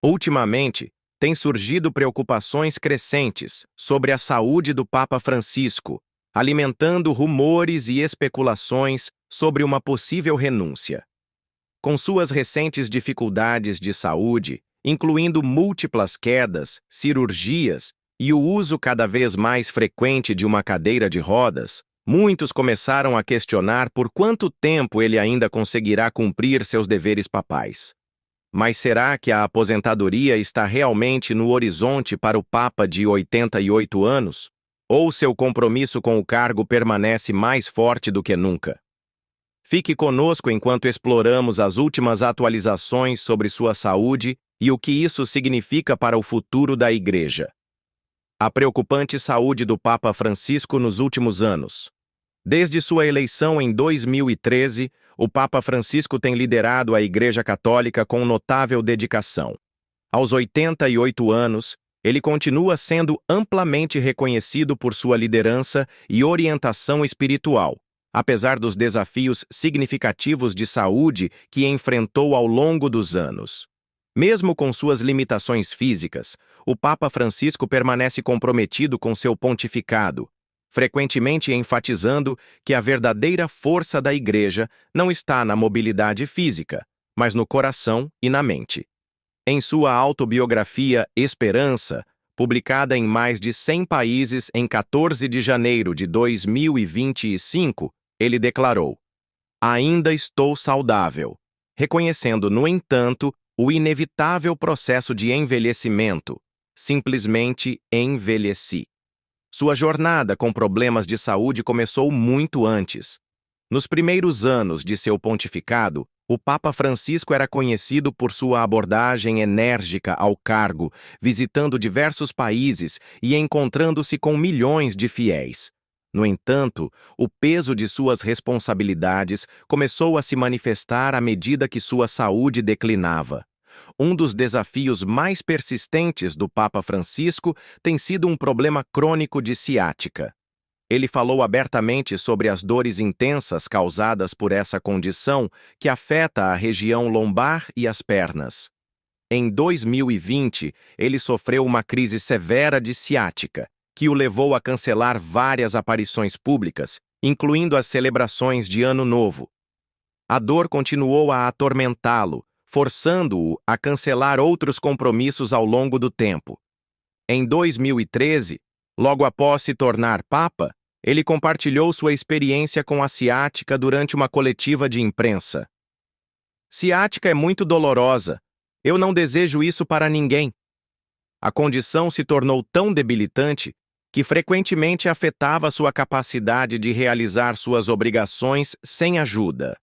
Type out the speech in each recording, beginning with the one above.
Ultimamente, têm surgido preocupações crescentes sobre a saúde do Papa Francisco, alimentando rumores e especulações sobre uma possível renúncia. Com suas recentes dificuldades de saúde, incluindo múltiplas quedas, cirurgias e o uso cada vez mais frequente de uma cadeira de rodas, muitos começaram a questionar por quanto tempo ele ainda conseguirá cumprir seus deveres papais. Mas será que a aposentadoria está realmente no horizonte para o Papa de 88 anos? Ou seu compromisso com o cargo permanece mais forte do que nunca? Fique conosco enquanto exploramos as últimas atualizações sobre sua saúde e o que isso significa para o futuro da Igreja. A preocupante saúde do Papa Francisco nos últimos anos. Desde sua eleição em 2013, o Papa Francisco tem liderado a Igreja Católica com notável dedicação. Aos 88 anos, ele continua sendo amplamente reconhecido por sua liderança e orientação espiritual, apesar dos desafios significativos de saúde que enfrentou ao longo dos anos. Mesmo com suas limitações físicas, o Papa Francisco permanece comprometido com seu pontificado, frequentemente enfatizando que a verdadeira força da Igreja não está na mobilidade física, mas no coração e na mente. Em sua autobiografia Esperança, publicada em mais de 100 países em 14 de janeiro de 2025, ele declarou: "Ainda estou saudável", reconhecendo, no entanto, o inevitável processo de envelhecimento. Simplesmente envelheci. Sua jornada com problemas de saúde começou muito antes. Nos primeiros anos de seu pontificado, o Papa Francisco era conhecido por sua abordagem enérgica ao cargo, visitando diversos países e encontrando-se com milhões de fiéis. No entanto, o peso de suas responsabilidades começou a se manifestar à medida que sua saúde declinava. Um dos desafios mais persistentes do Papa Francisco tem sido um problema crônico de ciática. Ele falou abertamente sobre as dores intensas causadas por essa condição que afeta a região lombar e as pernas. Em 2020, ele sofreu uma crise severa de ciática, que o levou a cancelar várias aparições públicas, incluindo as celebrações de Ano Novo. A dor continuou a atormentá-lo, forçando-o a cancelar outros compromissos ao longo do tempo. Em 2013, logo após se tornar Papa, ele compartilhou sua experiência com a ciática durante uma coletiva de imprensa. "Ciática é muito dolorosa. Eu não desejo isso para ninguém." A condição se tornou tão debilitante que frequentemente afetava sua capacidade de realizar suas obrigações sem ajuda.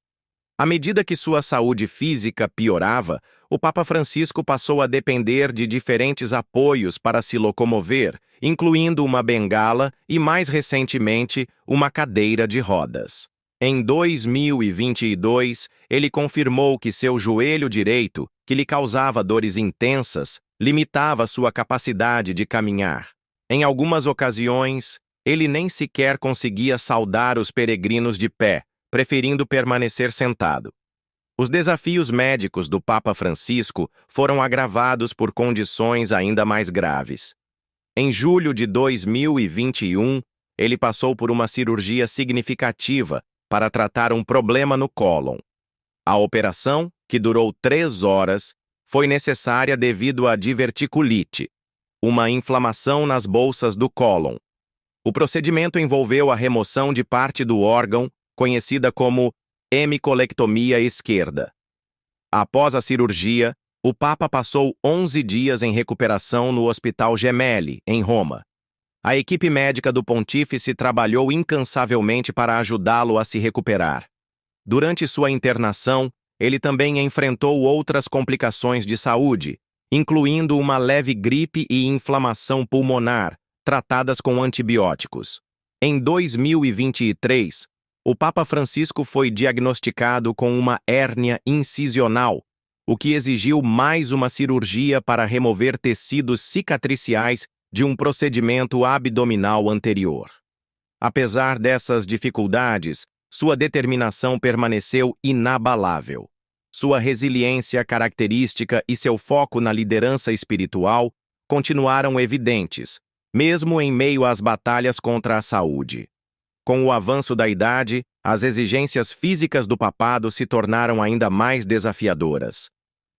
À medida que sua saúde física piorava, o Papa Francisco passou a depender de diferentes apoios para se locomover, incluindo uma bengala e, mais recentemente, uma cadeira de rodas. Em 2022, ele confirmou que seu joelho direito, que lhe causava dores intensas, limitava sua capacidade de caminhar. Em algumas ocasiões, ele nem sequer conseguia saudar os peregrinos de pé, preferindo permanecer sentado. Os desafios médicos do Papa Francisco foram agravados por condições ainda mais graves. Em julho de 2021, ele passou por uma cirurgia significativa para tratar um problema no cólon. A operação, que durou 3 horas, foi necessária devido à diverticulite, uma inflamação nas bolsas do cólon. O procedimento envolveu a remoção de parte do órgão, conhecida como hemicolectomia esquerda. Após a cirurgia, o Papa passou 11 dias em recuperação no Hospital Gemelli, em Roma. A equipe médica do Pontífice trabalhou incansavelmente para ajudá-lo a se recuperar. Durante sua internação, ele também enfrentou outras complicações de saúde, incluindo uma leve gripe e inflamação pulmonar, tratadas com antibióticos. Em 2023, o Papa Francisco foi diagnosticado com uma hérnia incisional, o que exigiu mais uma cirurgia para remover tecidos cicatriciais de um procedimento abdominal anterior. Apesar dessas dificuldades, sua determinação permaneceu inabalável. sua resiliência característica e seu foco na liderança espiritual continuaram evidentes, mesmo em meio às batalhas contra a saúde. Com o avanço da idade, as exigências físicas do papado se tornaram ainda mais desafiadoras.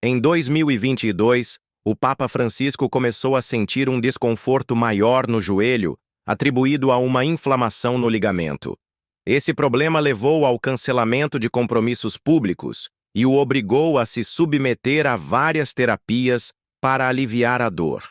Em 2022, o Papa Francisco começou a sentir um desconforto maior no joelho, atribuído a uma inflamação no ligamento. Esse problema levou ao cancelamento de compromissos públicos e o obrigou a se submeter a várias terapias para aliviar a dor.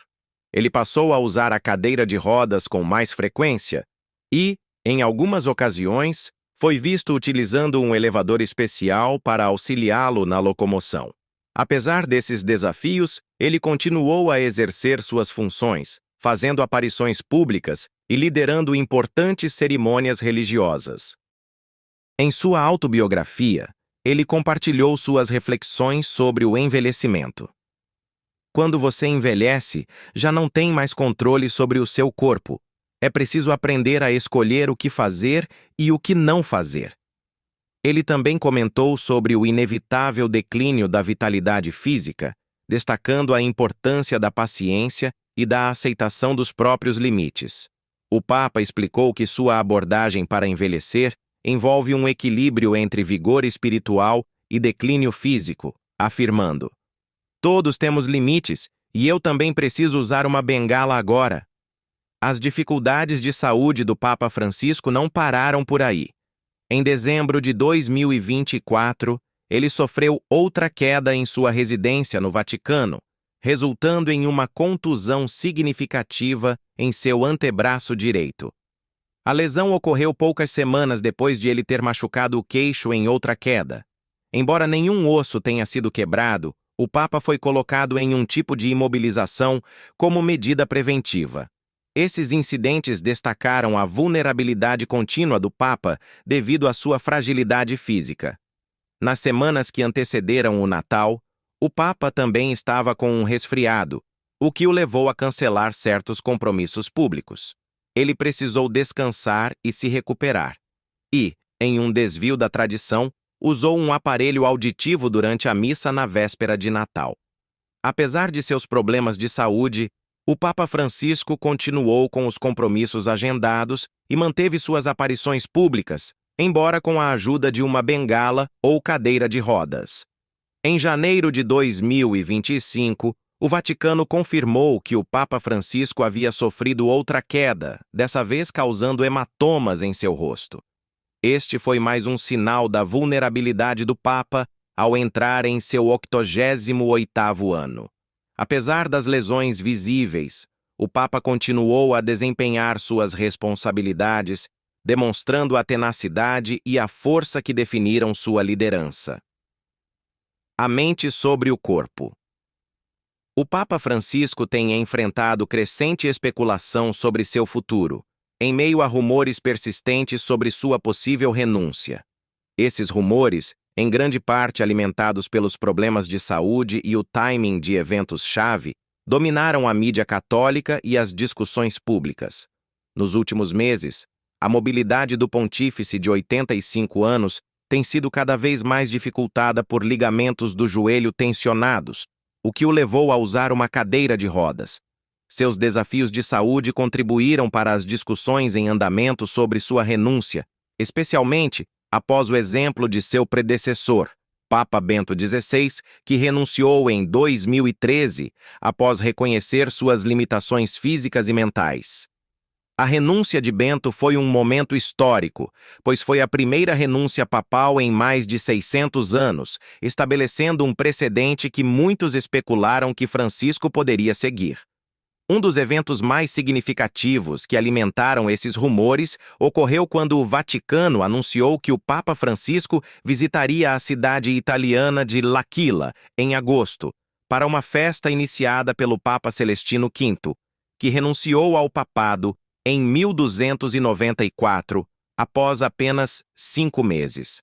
Ele passou a usar a cadeira de rodas com mais frequência e, em algumas ocasiões, foi visto utilizando um elevador especial para auxiliá-lo na locomoção. Apesar desses desafios, ele continuou a exercer suas funções, fazendo aparições públicas e liderando importantes cerimônias religiosas. Em sua autobiografia, ele compartilhou suas reflexões sobre o envelhecimento. Quando você envelhece, já não tem mais controle sobre o seu corpo. É preciso aprender a escolher o que fazer e o que não fazer. Ele também comentou sobre o inevitável declínio da vitalidade física, destacando a importância da paciência e da aceitação dos próprios limites. O Papa explicou que sua abordagem para envelhecer envolve um equilíbrio entre vigor espiritual e declínio físico, afirmando: "Todos temos limites, e eu também preciso usar uma bengala agora." As dificuldades de saúde do Papa Francisco não pararam por aí. Em dezembro de 2024, ele sofreu outra queda em sua residência no Vaticano, resultando em uma contusão significativa em seu antebraço direito. A lesão ocorreu poucas semanas depois de ele ter machucado o queixo em outra queda. Embora nenhum osso tenha sido quebrado, o Papa foi colocado em um tipo de imobilização como medida preventiva. Esses incidentes destacaram a vulnerabilidade contínua do Papa devido à sua fragilidade física. Nas semanas que antecederam o Natal, o Papa também estava com um resfriado, o que o levou a cancelar certos compromissos públicos. Ele precisou descansar e se recuperar. E, em um desvio da tradição, usou um aparelho auditivo durante a missa na véspera de Natal. Apesar de seus problemas de saúde, o Papa Francisco continuou com os compromissos agendados e manteve suas aparições públicas, embora com a ajuda de uma bengala ou cadeira de rodas. Em janeiro de 2025, o Vaticano confirmou que o Papa Francisco havia sofrido outra queda, dessa vez causando hematomas em seu rosto. Este foi mais um sinal da vulnerabilidade do Papa ao entrar em seu 88º ano. Apesar das lesões visíveis, o Papa continuou a desempenhar suas responsabilidades, demonstrando a tenacidade e a força que definiram sua liderança. A mente sobre o corpo. O Papa Francisco tem enfrentado crescente especulação sobre seu futuro, em meio a rumores persistentes sobre sua possível renúncia. Esses rumores, em grande parte alimentados pelos problemas de saúde e o timing de eventos-chave, dominaram a mídia católica e as discussões públicas. Nos últimos meses, a mobilidade do pontífice de 85 anos tem sido cada vez mais dificultada por ligamentos do joelho tensionados, o que o levou a usar uma cadeira de rodas. Seus desafios de saúde contribuíram para as discussões em andamento sobre sua renúncia, especialmente após o exemplo de seu predecessor, Papa Bento XVI, que renunciou em 2013 após reconhecer suas limitações físicas e mentais. A renúncia de Bento foi um momento histórico, pois foi a primeira renúncia papal em mais de 600 anos, estabelecendo um precedente que muitos especularam que Francisco poderia seguir. Um dos eventos mais significativos que alimentaram esses rumores ocorreu quando o Vaticano anunciou que o Papa Francisco visitaria a cidade italiana de L'Aquila, em agosto, para uma festa iniciada pelo Papa Celestino V, que renunciou ao papado em 1294, após apenas 5 meses.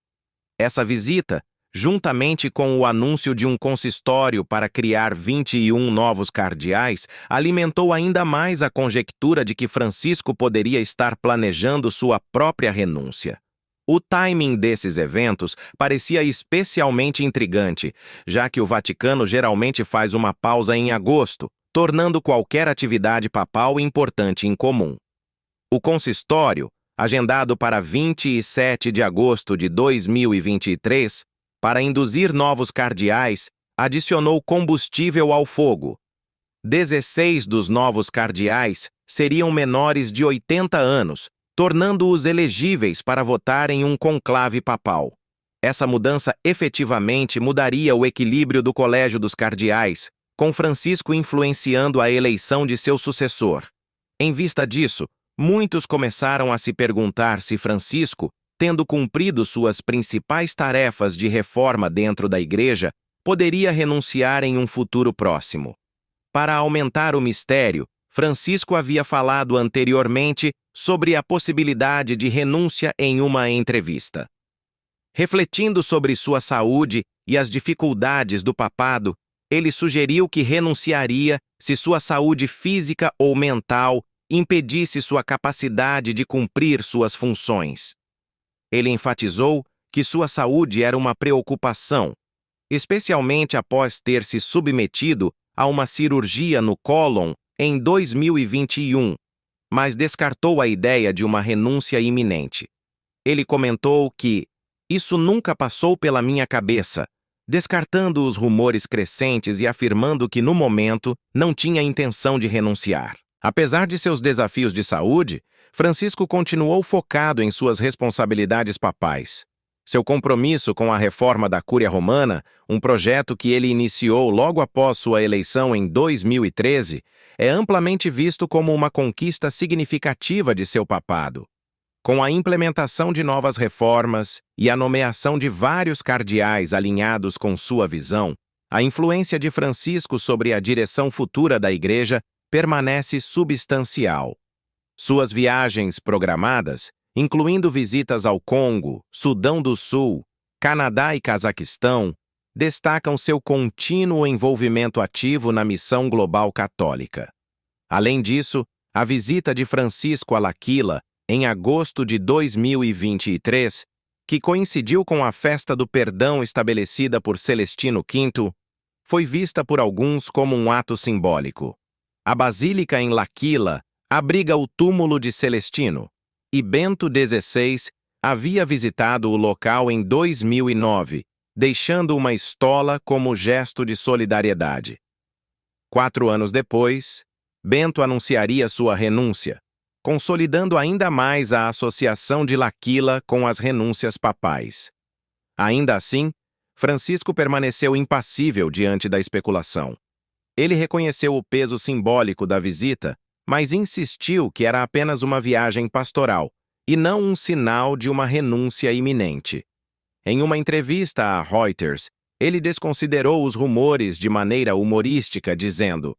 Essa visita, juntamente com o anúncio de um consistório para criar 21 novos cardeais, alimentou ainda mais a conjectura de que Francisco poderia estar planejando sua própria renúncia. O timing desses eventos parecia especialmente intrigante, já que o Vaticano geralmente faz uma pausa em agosto, tornando qualquer atividade papal importante em comum. O consistório, agendado para 27 de agosto de 2023, para induzir novos cardeais, adicionou combustível ao fogo. 16 dos novos cardeais seriam menores de 80 anos, tornando-os elegíveis para votar em um conclave papal. Essa mudança efetivamente mudaria o equilíbrio do Colégio dos Cardeais, com Francisco influenciando a eleição de seu sucessor. Em vista disso, muitos começaram a se perguntar se Francisco, tendo cumprido suas principais tarefas de reforma dentro da Igreja, poderia renunciar em um futuro próximo. Para aumentar o mistério, Francisco havia falado anteriormente sobre a possibilidade de renúncia em uma entrevista. Refletindo sobre sua saúde e as dificuldades do papado, ele sugeriu que renunciaria se sua saúde física ou mental impedisse sua capacidade de cumprir suas funções. Ele enfatizou que sua saúde era uma preocupação, especialmente após ter se submetido a uma cirurgia no cólon em 2021, mas descartou a ideia de uma renúncia iminente. Ele comentou que isso nunca passou pela minha cabeça, descartando os rumores crescentes e afirmando que, no momento, não tinha intenção de renunciar. Apesar de seus desafios de saúde, Francisco continuou focado em suas responsabilidades papais. Seu compromisso com a reforma da Cúria Romana, um projeto que ele iniciou logo após sua eleição em 2013, é amplamente visto como uma conquista significativa de seu papado. Com a implementação de novas reformas e a nomeação de vários cardeais alinhados com sua visão, a influência de Francisco sobre a direção futura da Igreja permanece substancial. Suas viagens programadas, incluindo visitas ao Congo, Sudão do Sul, Canadá e Cazaquistão, destacam seu contínuo envolvimento ativo na missão global católica. Além disso, a visita de Francisco a L'Aquila, em agosto de 2023, que coincidiu com a Festa do Perdão estabelecida por Celestino V, foi vista por alguns como um ato simbólico. A Basílica em L'Aquila abriga o túmulo de Celestino, e Bento XVI havia visitado o local em 2009, deixando uma estola como gesto de solidariedade. 4 anos depois, Bento anunciaria sua renúncia, consolidando ainda mais a associação de L'Aquila com as renúncias papais. Ainda assim, Francisco permaneceu impassível diante da especulação. Ele reconheceu o peso simbólico da visita, mas insistiu que era apenas uma viagem pastoral, e não um sinal de uma renúncia iminente. Em uma entrevista à Reuters, ele desconsiderou os rumores de maneira humorística, dizendo: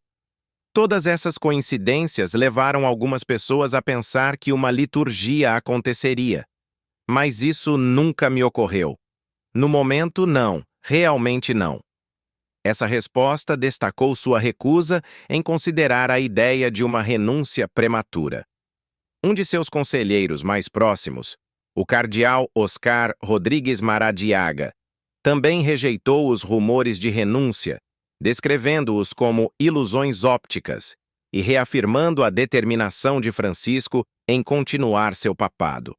"Todas essas coincidências levaram algumas pessoas a pensar que uma liturgia aconteceria. Mas isso nunca me ocorreu. No momento, não, realmente não." Essa resposta destacou sua recusa em considerar a ideia de uma renúncia prematura. Um de seus conselheiros mais próximos, o cardeal Oscar Rodrigues Maradiaga, também rejeitou os rumores de renúncia, descrevendo-os como ilusões ópticas e reafirmando a determinação de Francisco em continuar seu papado.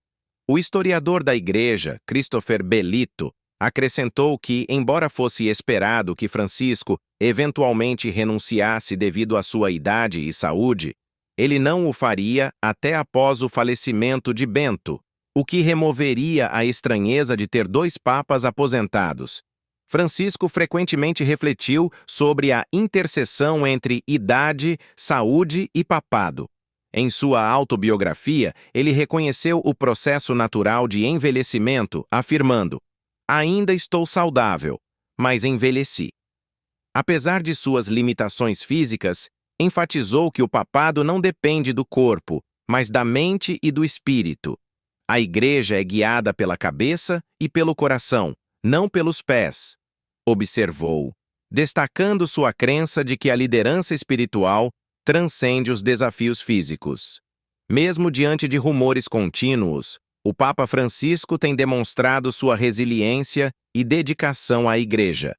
O historiador da Igreja, Christopher Bellitto, acrescentou que, embora fosse esperado que Francisco eventualmente renunciasse devido à sua idade e saúde, ele não o faria até após o falecimento de Bento, o que removeria a estranheza de ter 2 papas aposentados. Francisco frequentemente refletiu sobre a interseção entre idade, saúde e papado. Em sua autobiografia, ele reconheceu o processo natural de envelhecimento, afirmando: "Ainda estou saudável, mas envelheci." Apesar de suas limitações físicas, enfatizou que o papado não depende do corpo, mas da mente e do espírito. A Igreja é guiada pela cabeça e pelo coração, não pelos pés, observou, destacando sua crença de que a liderança espiritual transcende os desafios físicos. Mesmo diante de rumores contínuos, O Papa Francisco tem demonstrado sua resiliência e dedicação à Igreja.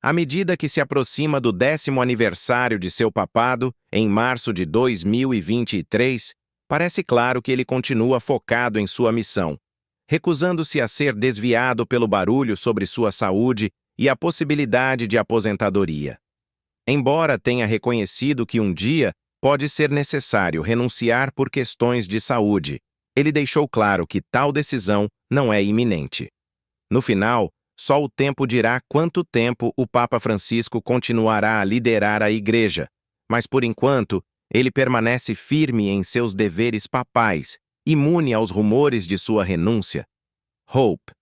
À medida que se aproxima do 10º aniversário de seu papado, em março de 2023, parece claro que ele continua focado em sua missão, recusando-se a ser desviado pelo barulho sobre sua saúde e a possibilidade de aposentadoria. Embora tenha reconhecido que um dia pode ser necessário renunciar por questões de saúde, ele deixou claro que tal decisão não é iminente. No final, só o tempo dirá quanto tempo o Papa Francisco continuará a liderar a Igreja, mas por enquanto, ele permanece firme em seus deveres papais, imune aos rumores de sua renúncia. Hope,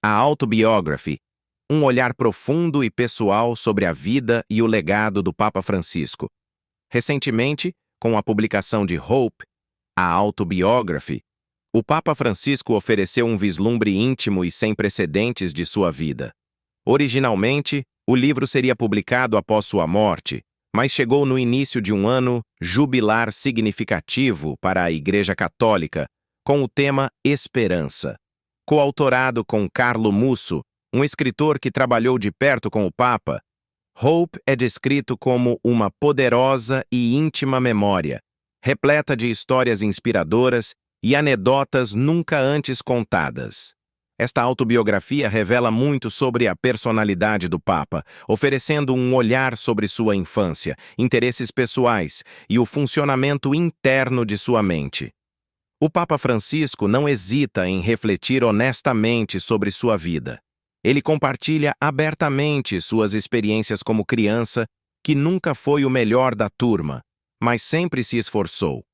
a Autobiography, um olhar profundo e pessoal sobre a vida e o legado do Papa Francisco. Recentemente, com a publicação de Hope, a Autobiography, o Papa Francisco ofereceu um vislumbre íntimo e sem precedentes de sua vida. Originalmente, o livro seria publicado após sua morte, mas chegou no início de um ano jubilar significativo para a Igreja Católica, com o tema Esperança. Coautorado com Carlo Musso, um escritor que trabalhou de perto com o Papa, Hope é descrito como uma poderosa e íntima memória, repleta de histórias inspiradoras e anedotas nunca antes contadas. Esta autobiografia revela muito sobre a personalidade do Papa, oferecendo um olhar sobre sua infância, interesses pessoais e o funcionamento interno de sua mente. O Papa Francisco não hesita em refletir honestamente sobre sua vida. Ele compartilha abertamente suas experiências como criança, que nunca foi o melhor da turma, mas sempre se esforçou.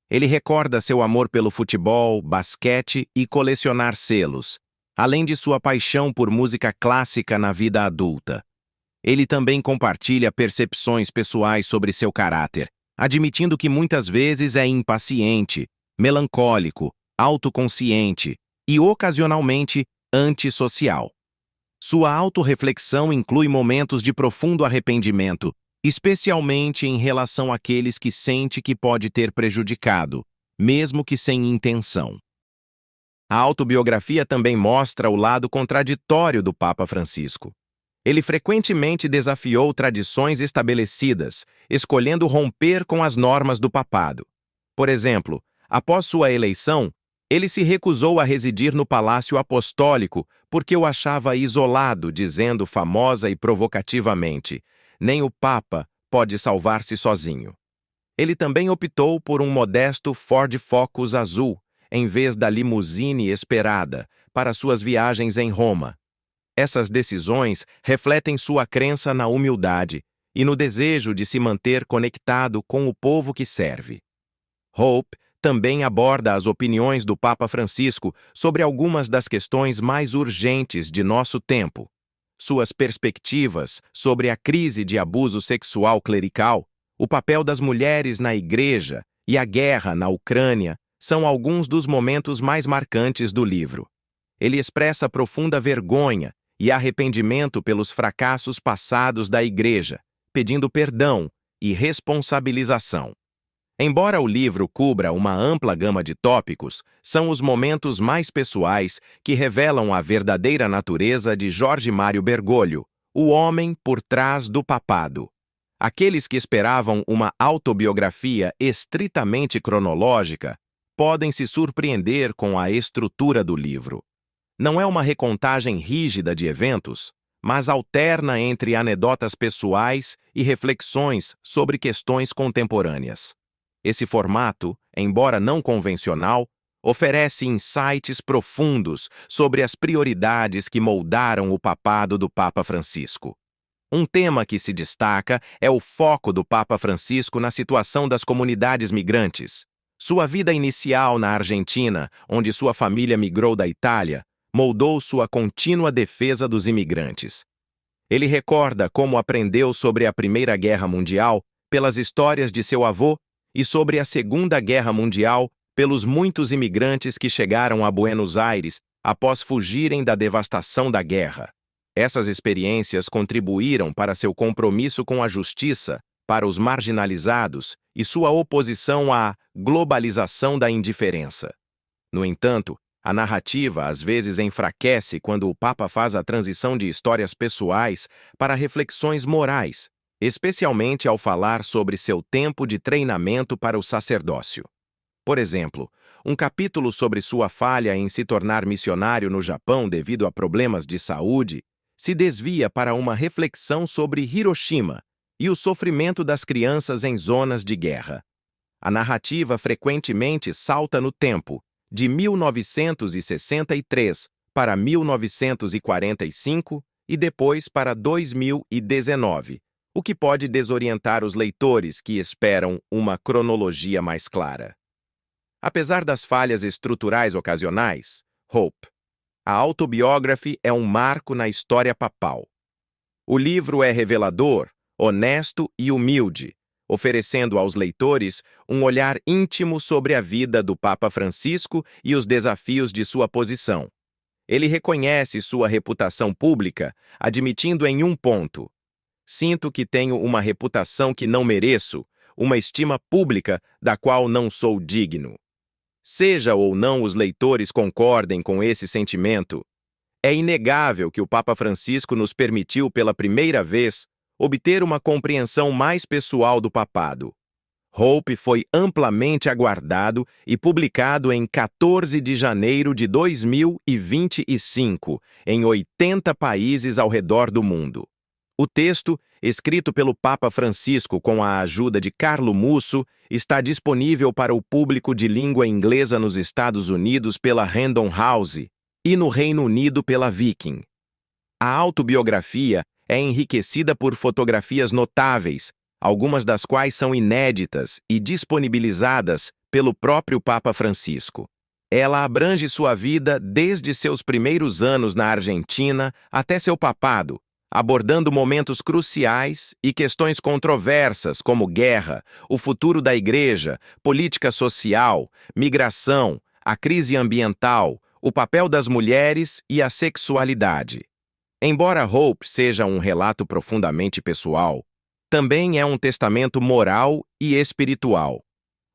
Ele recorda seu amor pelo futebol, basquete e colecionar selos, além de sua paixão por música clássica na vida adulta. Ele também compartilha percepções pessoais sobre seu caráter, admitindo que muitas vezes é impaciente, melancólico, autoconsciente e, ocasionalmente, antissocial. Sua autorreflexão inclui momentos de profundo arrependimento, especialmente em relação àqueles que sente que pode ter prejudicado, mesmo que sem intenção. A autobiografia também mostra o lado contraditório do Papa Francisco. Ele frequentemente desafiou tradições estabelecidas, escolhendo romper com as normas do papado. Por exemplo, após sua eleição, ele se recusou a residir no Palácio Apostólico porque o achava isolado, dizendo famosa e provocativamente: "Nem o Papa pode salvar-se sozinho." Ele também optou por um modesto Ford Focus azul, em vez da limusine esperada, para suas viagens em Roma. Essas decisões refletem sua crença na humildade e no desejo de se manter conectado com o povo que serve. Hope também aborda as opiniões do Papa Francisco sobre algumas das questões mais urgentes de nosso tempo. Suas perspectivas sobre a crise de abuso sexual clerical, o papel das mulheres na Igreja e a guerra na Ucrânia são alguns dos momentos mais marcantes do livro. Ele expressa profunda vergonha e arrependimento pelos fracassos passados da Igreja, pedindo perdão e responsabilização. Embora o livro cubra uma ampla gama de tópicos, são os momentos mais pessoais que revelam a verdadeira natureza de Jorge Mário Bergoglio, o homem por trás do papado. Aqueles que esperavam uma autobiografia estritamente cronológica podem se surpreender com a estrutura do livro. Não é uma recontagem rígida de eventos, mas alterna entre anedotas pessoais e reflexões sobre questões contemporâneas. Esse formato, embora não convencional, oferece insights profundos sobre as prioridades que moldaram o papado do Papa Francisco. Um tema que se destaca é o foco do Papa Francisco na situação das comunidades migrantes. Sua vida inicial na Argentina, onde sua família migrou da Itália, moldou sua contínua defesa dos imigrantes. Ele recorda como aprendeu sobre a Primeira Guerra Mundial pelas histórias de seu avô e sobre a Segunda Guerra Mundial pelos muitos imigrantes que chegaram a Buenos Aires após fugirem da devastação da guerra. Essas experiências contribuíram para seu compromisso com a justiça, para os marginalizados e sua oposição à globalização da indiferença. No entanto, A narrativa às vezes enfraquece quando o Papa faz a transição de histórias pessoais para reflexões morais, especialmente ao falar sobre seu tempo de treinamento para o sacerdócio. Por exemplo, um capítulo sobre sua falha em se tornar missionário no Japão devido a problemas de saúde se desvia para uma reflexão sobre Hiroshima e o sofrimento das crianças em zonas de guerra. A narrativa frequentemente salta no tempo, de 1963 para 1945 e depois para 2019, o que pode desorientar os leitores que esperam uma cronologia mais clara. Apesar das falhas estruturais ocasionais, Hope, a Autobiography é um marco na história papal. O livro é revelador, honesto e humilde, oferecendo aos leitores um olhar íntimo sobre a vida do Papa Francisco e os desafios de sua posição. Ele reconhece sua reputação pública, admitindo em um ponto: sinto que tenho uma reputação que não mereço, uma estima pública da qual não sou digno. Seja ou não os leitores concordem com esse sentimento, é inegável que o Papa Francisco nos permitiu pela primeira vez obter uma compreensão mais pessoal do papado. Hope foi amplamente aguardado e publicado em 14 de janeiro de 2025, em 80 países ao redor do mundo. O texto, escrito pelo Papa Francisco com a ajuda de Carlo Musso, está disponível para o público de língua inglesa nos Estados Unidos pela Random House e no Reino Unido pela Viking. A autobiografia é enriquecida por fotografias notáveis, algumas das quais são inéditas e disponibilizadas pelo próprio Papa Francisco. Ela abrange sua vida desde seus primeiros anos na Argentina até seu papado, abordando momentos cruciais e questões controversas como guerra, o futuro da Igreja, política social, migração, a crise ambiental, o papel das mulheres e a sexualidade. Embora Hope seja um relato profundamente pessoal, também é um testamento moral e espiritual.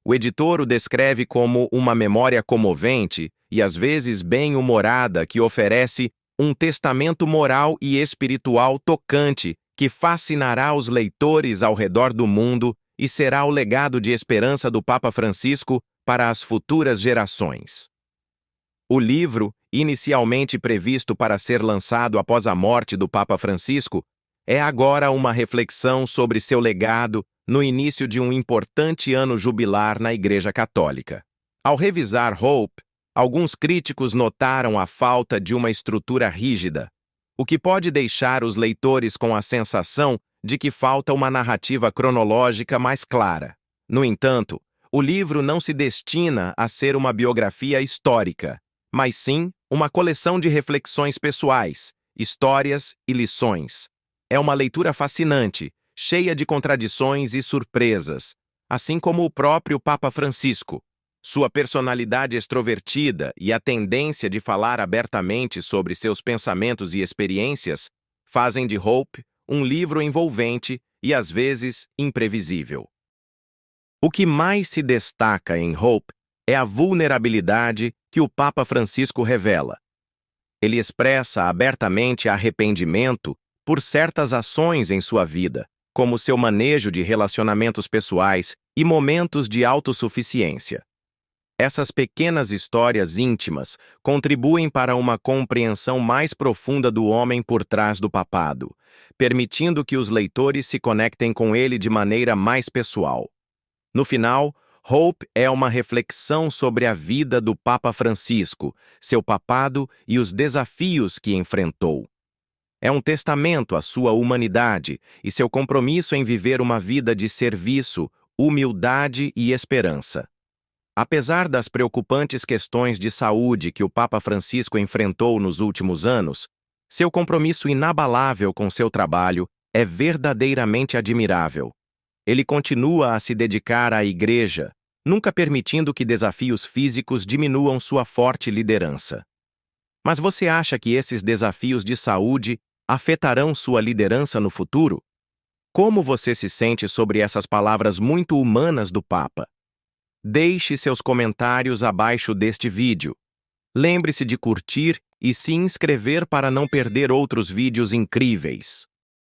O editor o descreve como uma memória comovente e às vezes bem-humorada que oferece um testamento moral e espiritual tocante que fascinará os leitores ao redor do mundo e será o legado de esperança do Papa Francisco para as futuras gerações. O livro, inicialmente previsto para ser lançado após a morte do Papa Francisco, é agora uma reflexão sobre seu legado no início de um importante ano jubilar na Igreja Católica. Ao revisar Hope, alguns críticos notaram a falta de uma estrutura rígida, o que pode deixar os leitores com a sensação de que falta uma narrativa cronológica mais clara. No entanto, o livro não se destina a ser uma biografia histórica, mas sim uma coleção de reflexões pessoais, histórias e lições. É uma leitura fascinante, cheia de contradições e surpresas, assim como o próprio Papa Francisco. Sua personalidade extrovertida e a tendência de falar abertamente sobre seus pensamentos e experiências fazem de Hope um livro envolvente e, às vezes, imprevisível. O que mais se destaca em Hope é a vulnerabilidade que o Papa Francisco revela. Ele expressa abertamente arrependimento por certas ações em sua vida, como seu manejo de relacionamentos pessoais e momentos de autossuficiência. Essas pequenas histórias íntimas contribuem para uma compreensão mais profunda do homem por trás do papado, permitindo que os leitores se conectem com ele de maneira mais pessoal. No final, Hope é uma reflexão sobre a vida do Papa Francisco, seu papado e os desafios que enfrentou. É um testamento à sua humanidade e seu compromisso em viver uma vida de serviço, humildade e esperança. Apesar das preocupantes questões de saúde que o Papa Francisco enfrentou nos últimos anos, seu compromisso inabalável com seu trabalho é verdadeiramente admirável. Ele continua a se dedicar à Igreja, nunca permitindo que desafios físicos diminuam sua forte liderança. Mas você acha que esses desafios de saúde afetarão sua liderança no futuro? Como você se sente sobre essas palavras muito humanas do Papa? Deixe seus comentários abaixo deste vídeo. Lembre-se de curtir e se inscrever para não perder outros vídeos incríveis.